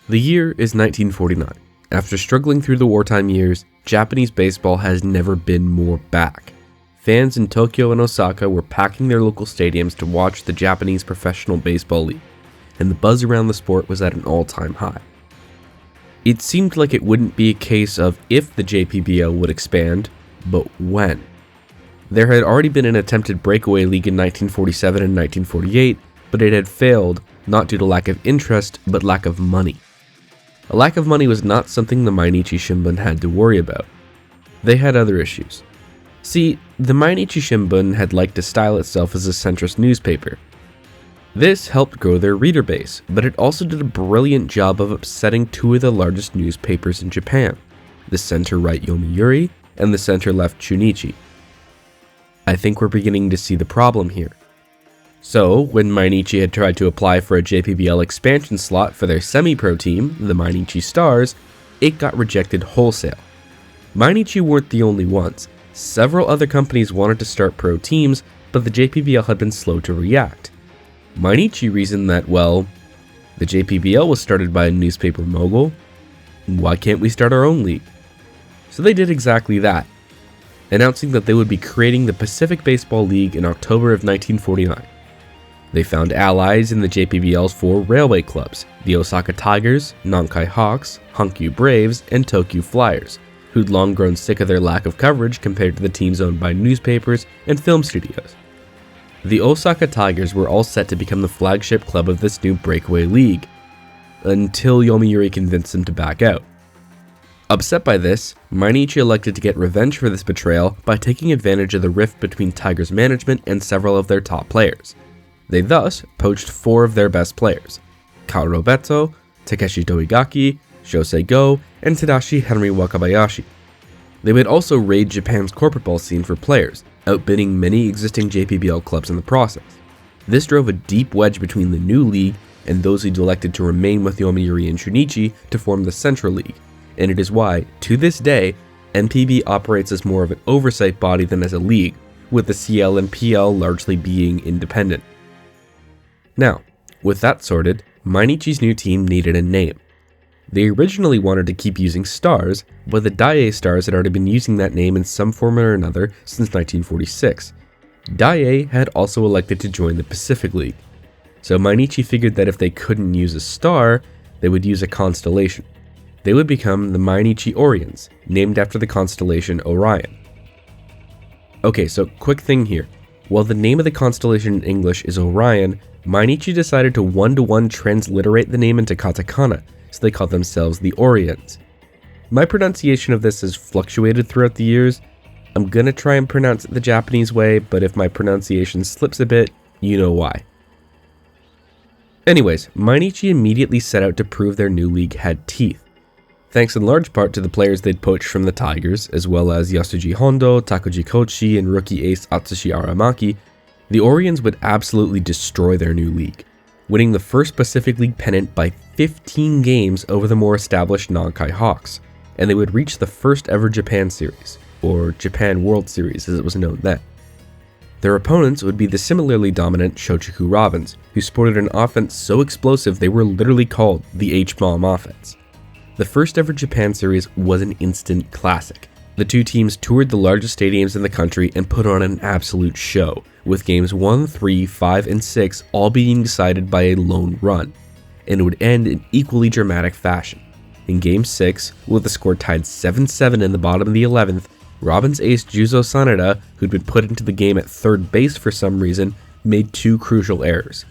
The year is 1949. After struggling through the wartime years, Japanese baseball has never been more back. Fans in Tokyo and Osaka were packing their local stadiums to watch the Japanese Professional Baseball League, and the buzz around the sport was at an all-time high. It seemed like it wouldn't be a case of if the JPBL would expand, but when. There had already been an attempted breakaway league in 1947 and 1948, but it had failed, not due to lack of interest, but lack of money. A lack of money was not something the Mainichi Shimbun had to worry about. They had other issues. See, the Mainichi Shimbun had liked to style itself as a centrist newspaper. This helped grow their reader base, but it also did a brilliant job of upsetting two of the largest newspapers in Japan, the center-right Yomiuri and the center-left Chunichi. I think we're beginning to see the problem here. So, when Mainichi had tried to apply for a JPBL expansion slot for their semi-pro team, the Mainichi Stars, it got rejected wholesale. Mainichi weren't the only ones. Several other companies wanted to start pro teams, but the JPBL had been slow to react. Mainichi reasoned that, well, the JPBL was started by a newspaper mogul, why can't we start our own league? So they did exactly that, announcing that they would be creating the Pacific Baseball League in October of 1949. They found allies in the JPBL's four railway clubs, the Osaka Tigers, Nankai Hawks, Hankyu Braves, and Tokyu Flyers, who'd long grown sick of their lack of coverage compared to the teams owned by newspapers and film studios. The Osaka Tigers were all set to become the flagship club of this new breakaway league, until Yomiuri convinced them to back out. Upset by this, Mainichi elected to get revenge for this betrayal by taking advantage of the rift between Tigers management and several of their top players. They thus poached four of their best players, Kaoru Beto, Takeshi Toigaki, Shosei Go, and Tadashi Henry Wakabayashi. They would also raid Japan's corporate ball scene for players, outbidding many existing JPBL clubs in the process. This drove a deep wedge between the new league and those who'd elected to remain with Yomiuri and Chunichi to form the Central League, and it is why, to this day, NPB operates as more of an oversight body than as a league, with the CL and PL largely being independent. Now, with that sorted, Mainichi's new team needed a name. They originally wanted to keep using Stars, but the Daiei Stars had already been using that name in some form or another since 1946. Daiei had also elected to join the Pacific League, so Mainichi figured that if they couldn't use a star, they would use a constellation. They would become the Mainichi Orions, named after the constellation Orion. Okay, so quick thing here. While the name of the constellation in English is Orion, Mainichi decided to one-to-one transliterate the name into katakana, so they called themselves the Orions. My pronunciation of this has fluctuated throughout the years. I'm gonna try and pronounce it the Japanese way, but if my pronunciation slips a bit, you know why. Anyways, Mainichi immediately set out to prove their new league had teeth. Thanks in large part to the players they'd poached from the Tigers, as well as Yasuji Hondo, Takuji Kochi, and rookie ace Atsushi Aramaki, the Orions would absolutely destroy their new league, winning the first Pacific League pennant by 15 games over the more established Nankai Hawks, and they would reach the first ever Japan Series, or Japan World Series as it was known then. Their opponents would be the similarly dominant Shochiku Robins, who sported an offense so explosive they were literally called the H-Bomb offense. The first ever Japan Series was an instant classic. The two teams toured the largest stadiums in the country and put on an absolute show, with games 1, 3, 5, and 6 all being decided by a lone run, and it would end in equally dramatic fashion. In Game 6, with the score tied 7-7 in the bottom of the 11th, Robins ace Juzo Sanada, who'd been put into the game at third base for some reason, made two crucial errors.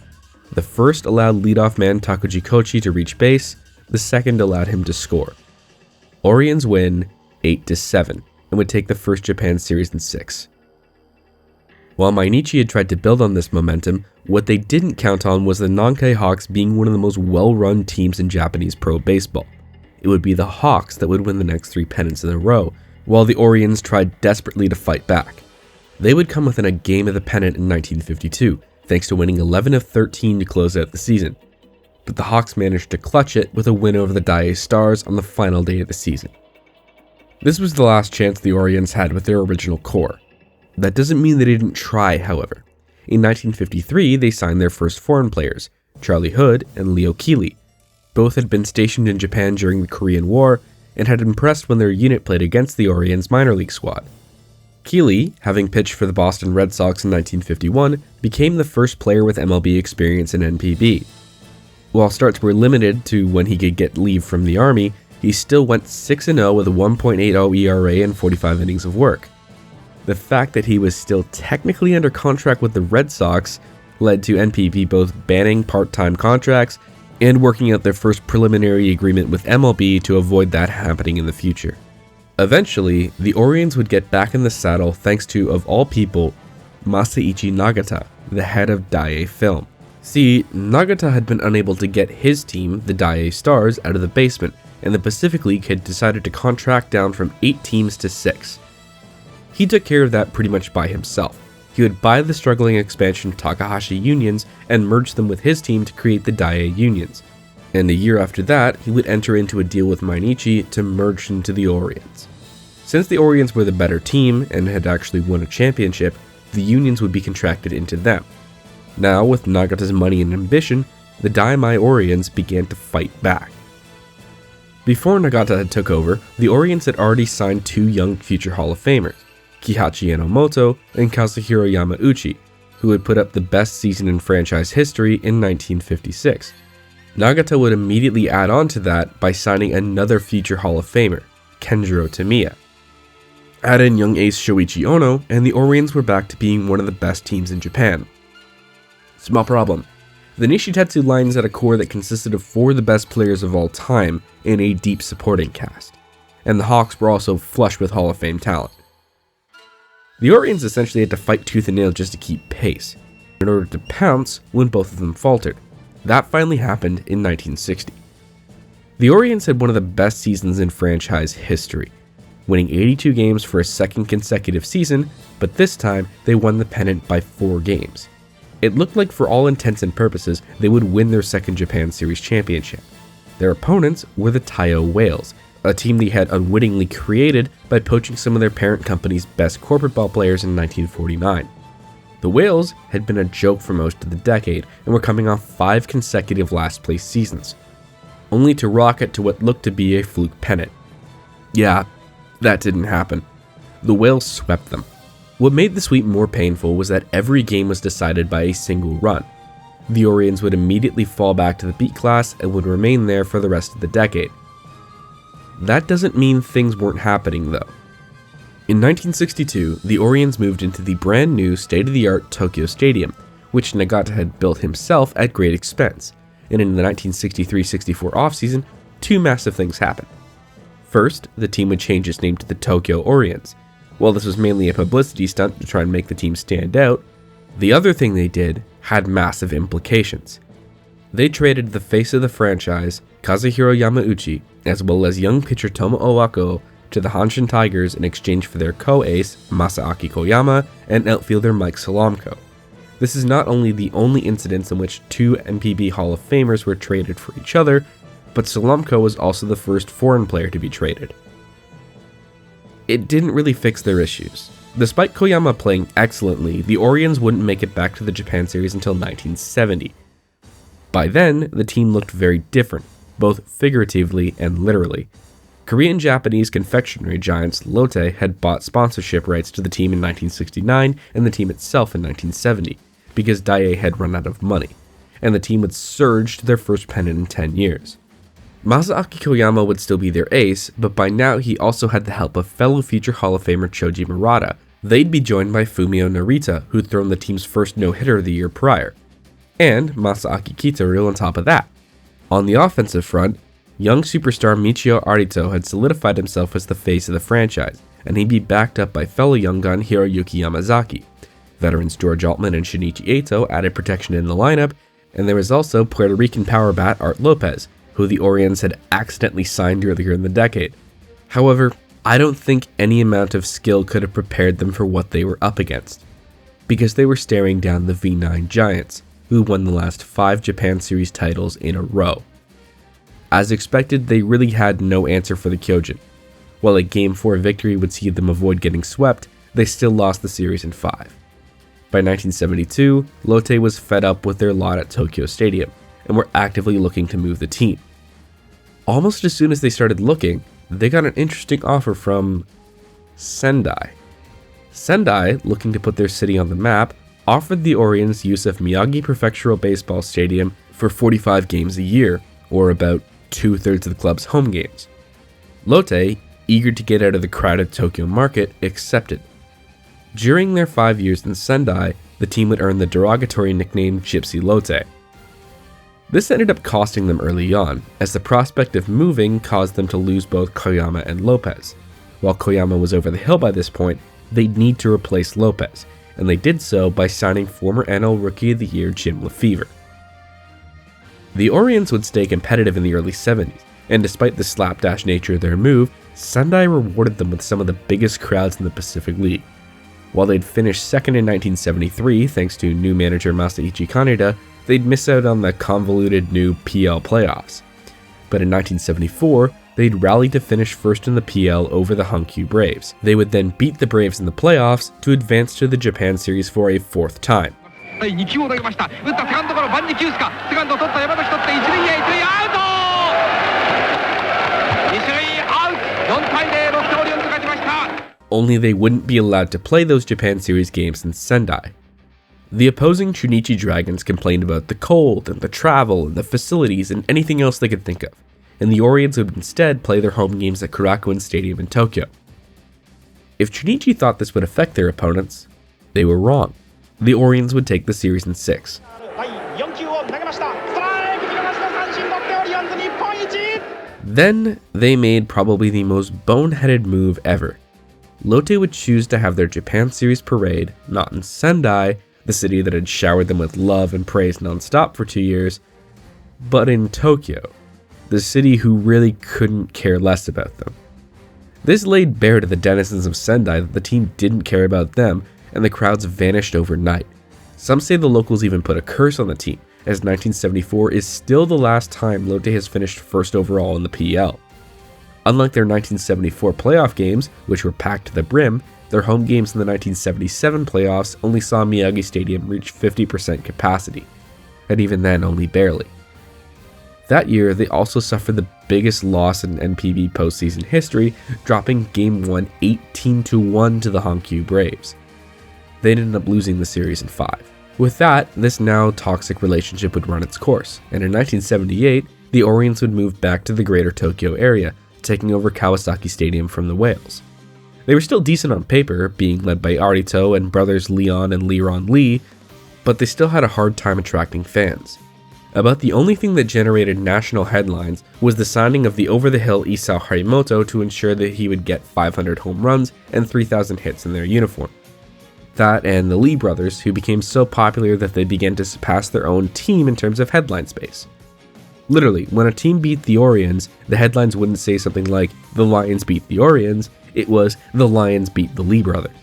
The first allowed leadoff man Takuji Kochi to reach base, the second allowed him to score. Orions win 8-7, and would take the first Japan Series in 6. While Mainichi had tried to build on this momentum, what they didn't count on was the Nankai Hawks being one of the most well-run teams in Japanese pro baseball. It would be the Hawks that would win the next 3 pennants in a row, while the Orions tried desperately to fight back. They would come within a game of the pennant in 1952, thanks to winning 11 of 13 to close out the season. But the Hawks managed to clutch it with a win over the Daiei Stars on the final day of the season. This was the last chance the Orions had with their original core. That doesn't mean they didn't try, however. In 1953, they signed their first foreign players, Charlie Hood and Leo Keeley, Both had been stationed in Japan during the Korean War and had impressed when their unit played against the Orions minor league squad. Keeley, having pitched for the Boston Red Sox in 1951, became the first player with MLB experience in NPB. While starts were limited to when he could get leave from the Army, he still went 6-0 with a 1.80 ERA and 45 innings of work. The fact that he was still technically under contract with the Red Sox led to NPB both banning part-time contracts and working out their first preliminary agreement with MLB to avoid that happening in the future. Eventually, the Orions would get back in the saddle thanks to, of all people, Masaichi Nagata, the head of Daiei Film. See, Nagata had been unable to get his team, the Daiei Stars, out of the basement, and the Pacific League had decided to contract down from 8 teams to 6. He took care of that pretty much by himself. He would buy the struggling expansion Takahashi Unions and merge them with his team to create the Daiei Unions. And a year after that, he would enter into a deal with Mainichi to merge into the Orions. Since the Orions were the better team and had actually won a championship, the Unions would be contracted into them. Now, with Nagata's money and ambition, the Daimai Orions began to fight back. Before Nagata had took over, the Orions had already signed 2 young future Hall of Famers, Kihachi Enomoto and Kazuhiro Yamauchi, who had put up the best season in franchise history in 1956. Nagata would immediately add on to that by signing another future Hall of Famer, Kenjiro Tamiya. Add in young ace Shoichi Ono, and the Orions were back to being one of the best teams in Japan. Small problem. The Nishitetsu lines had a core that consisted of 4 of the best players of all time and a deep supporting cast, and the Hawks were also flush with Hall of Fame talent. The Orions essentially had to fight tooth and nail just to keep pace, in order to pounce when both of them faltered. That finally happened in 1960. The Orions had one of the best seasons in franchise history, winning 82 games for a second consecutive season, but this time they won the pennant by 4 games. It looked like for all intents and purposes they would win their second Japan Series championship. Their opponents were the Taiyo Whales, a team they had unwittingly created by poaching some of their parent company's best corporate ball players in 1949. The Whales had been a joke for most of the decade and were coming off 5 consecutive last place seasons, only to rocket to what looked to be a fluke pennant. Yeah, that didn't happen. The Whales swept them. What made the sweep more painful was that every game was decided by a single run. The Orions would immediately fall back to the B class and would remain there for the rest of the decade. That doesn't mean things weren't happening though. In 1962, the Orions moved into the brand new state-of-the-art Tokyo Stadium, which Nagata had built himself at great expense, and in the 1963-64 offseason, 2 massive things happened. First, the team would change its name to the Tokyo Orions. While this was mainly a publicity stunt to try and make the team stand out, the other thing they did had massive implications. They traded the face of the franchise, Kazuhiro Yamauchi, as well as young pitcher Tomo Owako, to the Hanshin Tigers in exchange for their co-ace, Masaaki Koyama, and outfielder Mike Solomko. This is not only the only incidence in which 2 NPB Hall of Famers were traded for each other, but Solomko was also the first foreign player to be traded. It didn't really fix their issues. Despite Koyama playing excellently, the Orions wouldn't make it back to the Japan Series until 1970. By then, the team looked very different, both figuratively and literally. Korean-Japanese confectionery giants Lotte had bought sponsorship rights to the team in 1969 and the team itself in 1970, because Daiei had run out of money, and the team would surge to their first pennant in 10 years. Masaaki Koyama would still be their ace, but by now he also had the help of fellow future Hall of Famer Choji Murata. They'd be joined by Fumio Narita, who'd thrown the team's first no-hitter the year prior, and Masaaki Kitaru on top of that. On the offensive front, young superstar Michio Arito had solidified himself as the face of the franchise, and he'd be backed up by fellow young gun Hiroyuki Yamazaki. Veterans George Altman and Shinichi Eito added protection in the lineup, and there was also Puerto Rican power bat Art Lopez, who the Orions had accidentally signed earlier in the decade. However, I don't think any amount of skill could have prepared them for what they were up against, because they were staring down the V9 Giants, who won the last 5 Japan Series titles in a row. As expected, they really had no answer for the Kyojin. While a Game 4 victory would see them avoid getting swept, they still lost the series in 5. By 1972, Lotte was fed up with their lot at Tokyo Stadium, and were actively looking to move the team. almost as soon as they started looking, they got an interesting offer from Sendai. Sendai, looking to put their city on the map, offered the Orions use of Miyagi Prefectural Baseball Stadium for 45 games a year, or about 2/3 of the club's home games. Lotte, eager to get out of the crowded Tokyo market, accepted. During their 5 years in Sendai, the team would earn the derogatory nickname Gypsy Lotte. This ended up costing them early on, as the prospect of moving caused them to lose both Koyama and Lopez. While Koyama was over the hill by this point, they'd need to replace Lopez, and they did so by signing former NL Rookie of the Year Jim Lefevre. The Orions would stay competitive in the early 70s, and despite the slapdash nature of their move, Sendai rewarded them with some of the biggest crowds in the Pacific League. While they'd finished second in 1973 thanks to new manager Masaichi Kaneda, they'd miss out on the convoluted new PL playoffs. But in 1974, they'd rally to finish first in the PL over the Hankyu Braves. They would then beat the Braves in the playoffs to advance to the Japan Series for a fourth time. Only they wouldn't be allowed to play those Japan Series games in Sendai. The opposing Chunichi Dragons complained about the cold and the travel and the facilities and anything else they could think of, and the Orions would instead play their home games at Korakuen Stadium in Tokyo. If Chunichi thought this would affect their opponents, they were wrong. The Orions would take the series in 6. Then they made probably the most boneheaded move ever. Lotte would choose to have their Japan Series parade not in Sendai, the city that had showered them with love and praise nonstop for 2 years, but in Tokyo, the city who really couldn't care less about them. This laid bare to the denizens of Sendai that the team didn't care about them, and the crowds vanished overnight. Some say the locals even put a curse on the team, as 1974 is still the last time Lotte has finished first overall in the PL. Unlike their 1974 playoff games, which were packed to the brim, their home games in the 1977 playoffs only saw Miyagi Stadium reach 50% capacity, and even then only barely. That year, they also suffered the biggest loss in NPB postseason history, dropping Game 1 18-1 to the Hankyu Braves. They ended up losing the series in 5. With that, this now toxic relationship would run its course, and in 1978, the Orions would move back to the greater Tokyo area, taking over Kawasaki Stadium from the Whales. They were still decent on paper, being led by Arito and brothers Leon and Leron Lee, but they still had a hard time attracting fans. About the only thing that generated national headlines was the signing of the over-the-hill Isao Harimoto to ensure that he would get 500 home runs and 3,000 hits in their uniform. That and the Lee brothers, who became so popular that they began to surpass their own team in terms of headline space. Literally, when a team beat the Orions, the headlines wouldn't say something like, "The Lions beat the Orions," it was, "The Lions beat the Lee brothers."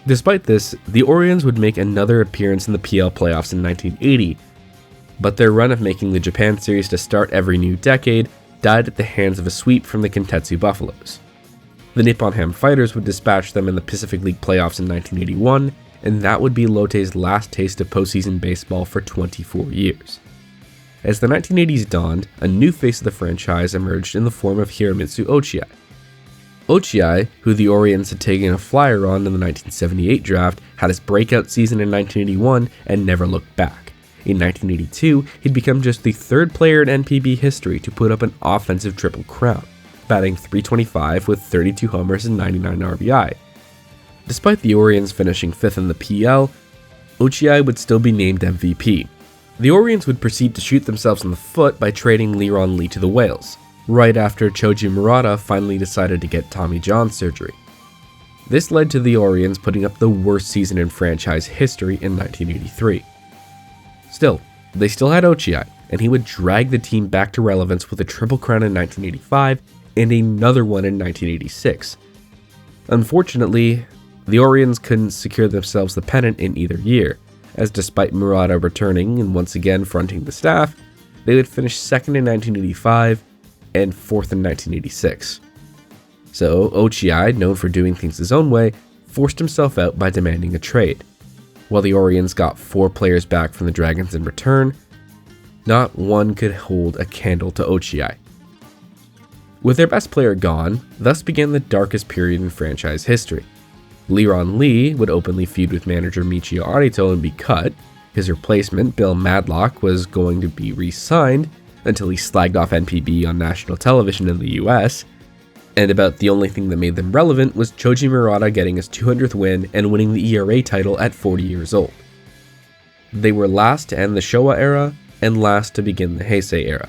Despite this, the Orions would make another appearance in the PL playoffs in 1980, but their run of making the Japan Series to start every new decade died at the hands of a sweep from the Kintetsu Buffaloes. The Nippon Ham Fighters would dispatch them in the Pacific League playoffs in 1981, and that would be Lotte's last taste of postseason baseball for 24 years. As the 1980s dawned, a new face of the franchise emerged in the form of Hiromitsu Ochiai. Ochiai, who the Orions had taken a flyer on in the 1978 draft, had his breakout season in 1981 and never looked back. In 1982, he'd become just the third player in NPB history to put up an offensive triple crown, batting .325 with 32 homers and 99 RBI. Despite the Orions finishing 5th in the PL, Ochiai would still be named MVP. The Orions would proceed to shoot themselves in the foot by trading Leron Lee to the Whales, right after Choji Murata finally decided to get Tommy John surgery. This led to the Orions putting up the worst season in franchise history in 1983. Still, they still had Ochiai, and he would drag the team back to relevance with a triple crown in 1985 and another one in 1986. Unfortunately, the Orions couldn't secure themselves the pennant in either year, as despite Murata returning and once again fronting the staff, they would finish 2nd in 1985 and 4th in 1986. So Ochiai, known for doing things his own way, forced himself out by demanding a trade. While the Orions got 4 players back from the Dragons in return, not one could hold a candle to Ochiai. With their best player gone, thus began the darkest period in franchise history. Leron Lee would openly feud with manager Michio Arito and be cut. His replacement, Bill Madlock, was going to be re-signed until he slagged off NPB on national television in the US. And about the only thing that made them relevant was Choji Murata getting his 200th win and winning the ERA title at 40 years old. They were last to end the Showa era and last to begin the Heisei era.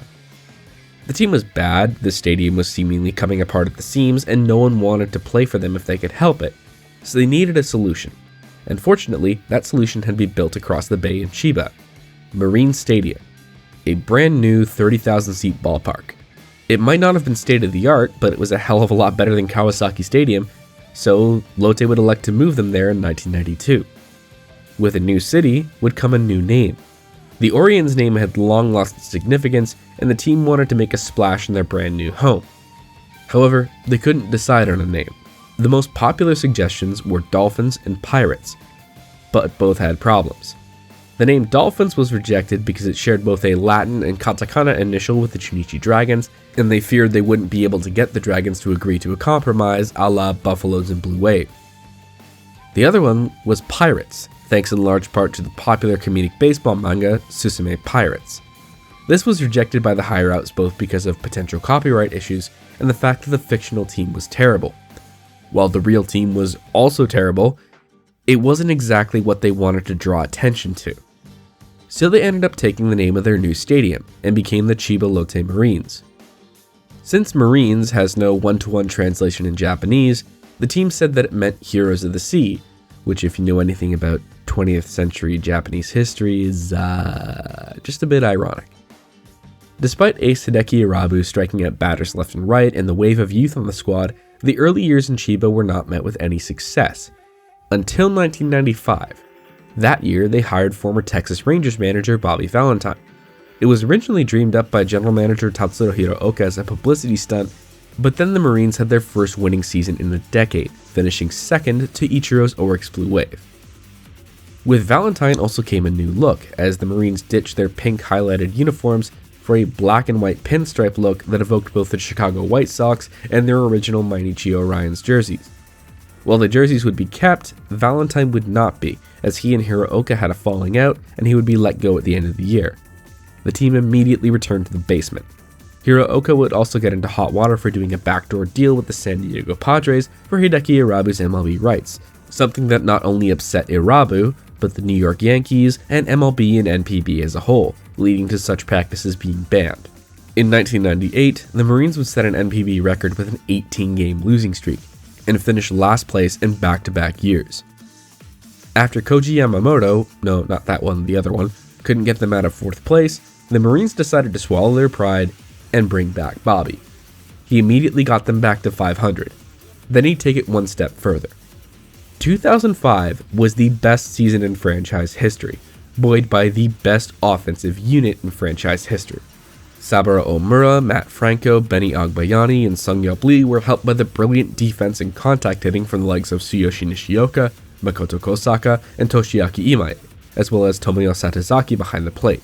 The team was bad, the stadium was seemingly coming apart at the seams, and no one wanted to play for them if they could help it, so they needed a solution. And fortunately, that solution had been built across the bay in Chiba, Marine Stadium, a brand new 30,000 seat ballpark. It might not have been state of the art, but it was a hell of a lot better than Kawasaki Stadium, so Lotte would elect to move them there in 1992. With a new city would come a new name. The Orions name had long lost its significance, and the team wanted to make a splash in their brand new home. However, they couldn't decide on a name. The most popular suggestions were Dolphins and Pirates, but both had problems. The name Dolphins was rejected because it shared both a Latin and katakana initial with the Chunichi Dragons, and they feared they wouldn't be able to get the Dragons to agree to a compromise a la Buffaloes and Blue Wave. The other one was Pirates, thanks in large part to the popular comedic baseball manga Susume Pirates. This was rejected by the higher-ups both because of potential copyright issues and the fact that the fictional team was terrible. While the real team was also terrible, it wasn't exactly what they wanted to draw attention to. So they ended up taking the name of their new stadium and became the Chiba Lotte Marines. Since Marines has no one-to-one translation in Japanese, the team said that it meant Heroes of the Sea, which if you know anything about 20th century Japanese history is just a bit ironic. Despite ace Hideki Irabu striking out batters left and right and the wave of youth on the squad, the early years in Chiba were not met with any success. Until 1995. That year, they hired former Texas Rangers manager Bobby Valentine. It was originally dreamed up by general manager Tatsuro Hirooka as a publicity stunt, but then the Marines had their first winning season in a decade, finishing second to Ichiro's Oryx Blue Wave. With Valentine also came a new look, as the Marines ditched their pink highlighted uniforms for a black and white pinstripe look that evoked both the Chicago White Sox and their original Mainichi Orions jerseys. While the jerseys would be kept, Valentine would not be, as he and Hirooka had a falling out and he would be let go at the end of the year. The team immediately returned to the basement. Hirooka would also get into hot water for doing a backdoor deal with the San Diego Padres for Hideki Irabu's MLB rights, something that not only upset Irabu, but the New York Yankees and MLB and NPB as a whole, leading to such practices being banned. In 1998, the Marines would set an NPB record with an 18-game losing streak, and finished last place in back-to-back years. After Koji Yamamoto, no, not that one, the other one, couldn't get them out of 4th place, the Marines decided to swallow their pride and bring back Bobby. He immediately got them back to 500. Then he'd take it one step further. 2005 was the best season in franchise history, buoyed by the best offensive unit in franchise history. Saburo Omura, Matt Franco, Benny Agbayani, and Sung Yeop Lee were helped by the brilliant defense and contact hitting from the likes of Tsuyoshi Nishioka, Makoto Kosaka, and Toshiaki Imae, as well as Tomoyo Satazaki behind the plate.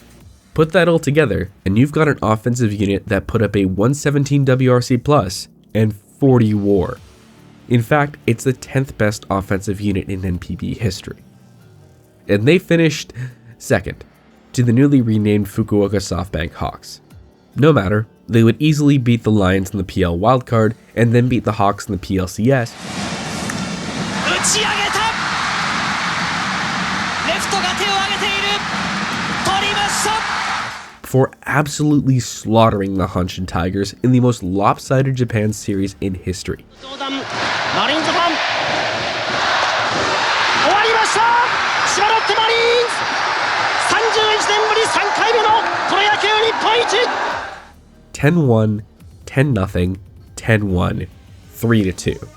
Put that all together, and you've got an offensive unit that put up a 117 WRC+ and 40 WAR. In fact, it's the 10th best offensive unit in NPB history. And they finished second to the newly renamed Fukuoka SoftBank Hawks. No matter, they would easily beat the Lions in the PL wildcard and then beat the Hawks in the PLCS. Before absolutely slaughtering the Hanshin Tigers in the most lopsided Japan series in history. "10-1, 10-0, 10-1, 3-2,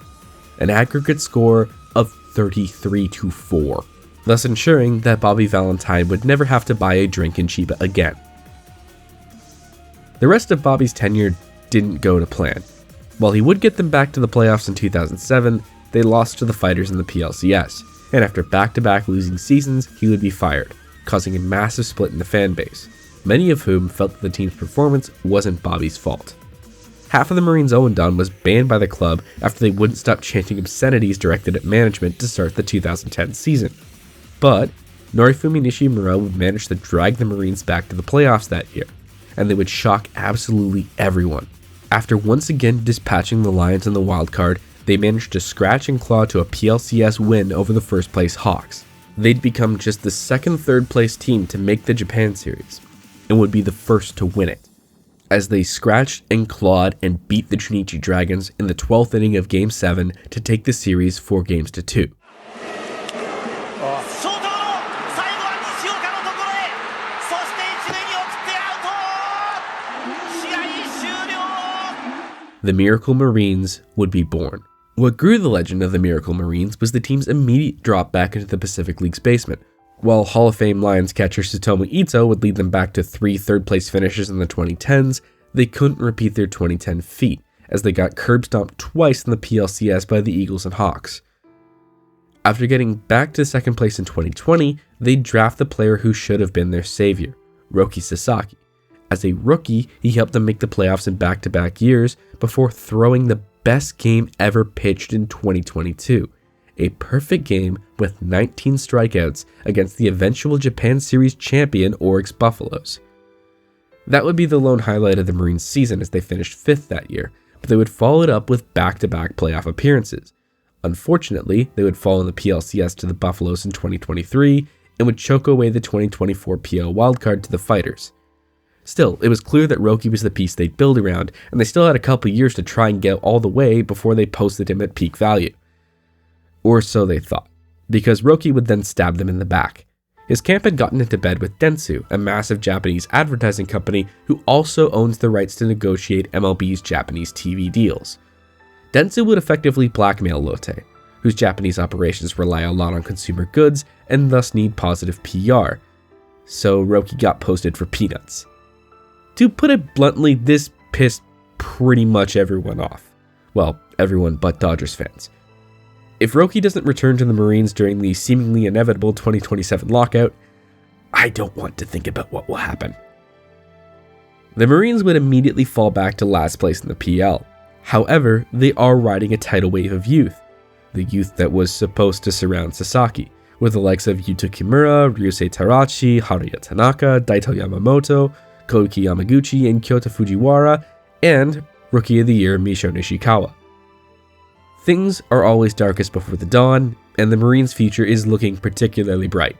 an aggregate score of 33-4, thus ensuring that Bobby Valentine would never have to buy a drink in Chiba again. The rest of Bobby's tenure didn't go to plan. While he would get them back to the playoffs in 2007, they lost to the Fighters in the PLCS, and after back-to-back losing seasons, he would be fired, causing a massive split in the fan base, many of whom felt that the team's performance wasn't Bobby's fault. Half of the Marines' Owendon was banned by the club after they wouldn't stop chanting obscenities directed at management to start the 2010 season. But Norifumi Nishimura would manage to drag the Marines back to the playoffs that year, and they would shock absolutely everyone. After once again dispatching the Lions in the wildcard, they managed to scratch and claw to a PLCS win over the first place Hawks. They'd become just the third place team to make the Japan series, and would be the first to win it, as they scratched and clawed and beat the Junichi Dragons in the 12th inning of Game 7 to take the series 4-2. The Miracle Marines would be born. What grew the legend of the Miracle Marines was the team's immediate drop back into the Pacific League's basement. While Hall of Fame Lions catcher Tsutomu Ito would lead them back to 3 third-place finishes in the 2010s, they couldn't repeat their 2010 feat, as they got curb-stomped twice in the PLCS by the Eagles and Hawks. After getting back to second place in 2020, they'd draft the player who should have been their savior, Roki Sasaki. As a rookie, he helped them make the playoffs in back-to-back years before throwing the best game ever pitched in 2022. A perfect game with 19 strikeouts against the eventual Japan Series champion Oryx Buffaloes. That would be the lone highlight of the Marines season, as they finished 5th that year, but they would follow it up with back-to-back playoff appearances. Unfortunately, they would fall in the PLCS to the Buffaloes in 2023 and would choke away the 2024 PL wildcard to the Fighters. Still, it was clear that Roki was the piece they'd build around, and they still had a couple years to try and get all the way before they posted him at peak value. Or so they thought, because Roki would then stab them in the back. His camp had gotten into bed with Dentsu, a massive Japanese advertising company who also owns the rights to negotiate MLB's Japanese TV deals. Dentsu would effectively blackmail Lotte, whose Japanese operations rely a lot on consumer goods and thus need positive PR, so Roki got posted for peanuts. To put it bluntly, this pissed pretty much everyone off. Well, everyone but Dodgers fans. If Roki doesn't return to the Marines during the seemingly inevitable 2027 lockout, I don't want to think about what will happen. The Marines would immediately fall back to last place in the PL. However, they are riding a tidal wave of youth. The youth that was supposed to surround Sasaki, with the likes of Yuto Kimura, Ryusei Tarachi, Haruya Tanaka, Daito Yamamoto, Koiki Yamaguchi, and Kyota Fujiwara, and Rookie of the Year Misho Nishikawa. Things are always darkest before the dawn, and the Marines' future is looking particularly bright.